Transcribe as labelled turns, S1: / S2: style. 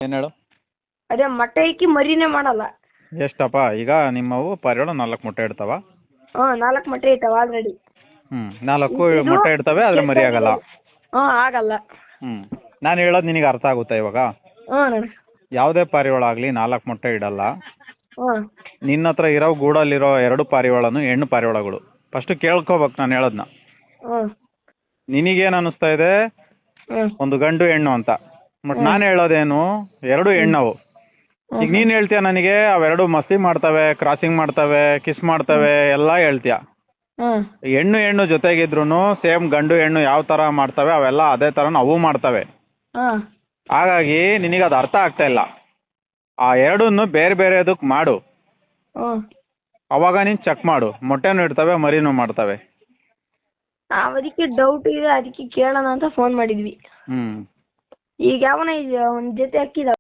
S1: ಏನು ಹೇಳು.
S2: ಅದೇ ಮೊಟ್ಟೆ ಇಕ್ಕಿ ಮರಿನೇ ಮಾಡಲ್ಲ.
S1: ಎಷ್ಟಪ್ಪ ಈಗ ನಿಮ್ಮವು ಪಾರಿವಾಳ 4 ಮೊಟ್ಟೆ ಇಡ್ತಾವ?
S2: 4 ಮೊಟ್ಟೆ ಇರ್ತಾವ ಆಲ್ರೆಡಿ.
S1: 4 ಮೊಟ್ಟೆ ಇಡ್ತವೆ ಆದರೆ ಮರಿ ಆಗಲ್ಲ.
S2: ಆಗಲ್ಲ.
S1: ನಾನು ಹೇಳೋದು ನಿನಗೆ ಅರ್ಥ ಆಗುತ್ತಾ ಇವಾಗ? ಯಾವುದೇ ಪಾರಿವಾಳ ಆಗಲಿ 4 ಮೊಟ್ಟೆ ಇಡಲ್ಲ. ನಿನ್ನ ಹತ್ರ ಇರೋ ಗೂಡಲ್ಲಿರೋ 2 ಪಾರಿವಾಳನು ಹೆಣ್ಣು ಪಾರಿವಾಳಗಳು. ಫಸ್ಟ್ ಕೇಳ್ಕೋಬೇಕು ನಾನು ಹೇಳೋದನ್ನ. ನಿನಗೇನು ಅನ್ನಿಸ್ತಾ ಇದೆ ಒಂದು ಗಂಡು ಹೆಣ್ಣು ಅಂತ, ಬಟ್ ನಾನು ಹೇಳೋದೇನು 2 ಹೆಣ್ಣವು. ಈಗ ನೀನು ಹೇಳ್ತೀಯ ನನಗೆ ಅವೆರಡು ಮಸ್ತಿ ಮಾಡ್ತವೆ, ಕ್ರಾಸಿಂಗ್ ಮಾಡ್ತವೆ, ಕಿಸ್ ಮಾಡ್ತವೆ ಎಲ್ಲ ಹೇಳ್ತೀಯ. ಹೆಣ್ಣು ಹೆಣ್ಣು ಜೊತೆಗಿದ್ರು ಸೇಮ್ ಗಂಡು ಹೆಣ್ಣು ಯಾವ ಥರ ಮಾಡ್ತವೆ ಅವೆಲ್ಲ ಅದೇ ಥರ ಅವು ಮಾಡ್ತವೆ. ಹಾಗಾಗಿ ನಿನಗೆ ಅದು ಅರ್ಥ ಆಗ್ತಾ ಇಲ್ಲ. ಆ ಎರಡನ್ನು ಬೇರೆ ಬೇರೆದಕ್ಕೆ ಮಾಡು, ಅವಾಗ ನೀನು ಚೆಕ್ ಮಾಡು. ಮೊಟ್ಟೆನೂ ಇಡ್ತವೆ, ಮರಿನೂ ಮಾಡ್ತವೆ.
S2: ಅದಕ್ಕೆ ಡೌಟ್ ಇದೆ, ಅದಕ್ಕೆ ಕೇಳೋಣ ಅಂತ ಫೋನ್ ಮಾಡಿದ್ವಿ. ಈಗ ಯಾವನ ಒಂದು ಜೊತೆ ಅಕ್ಕಿದ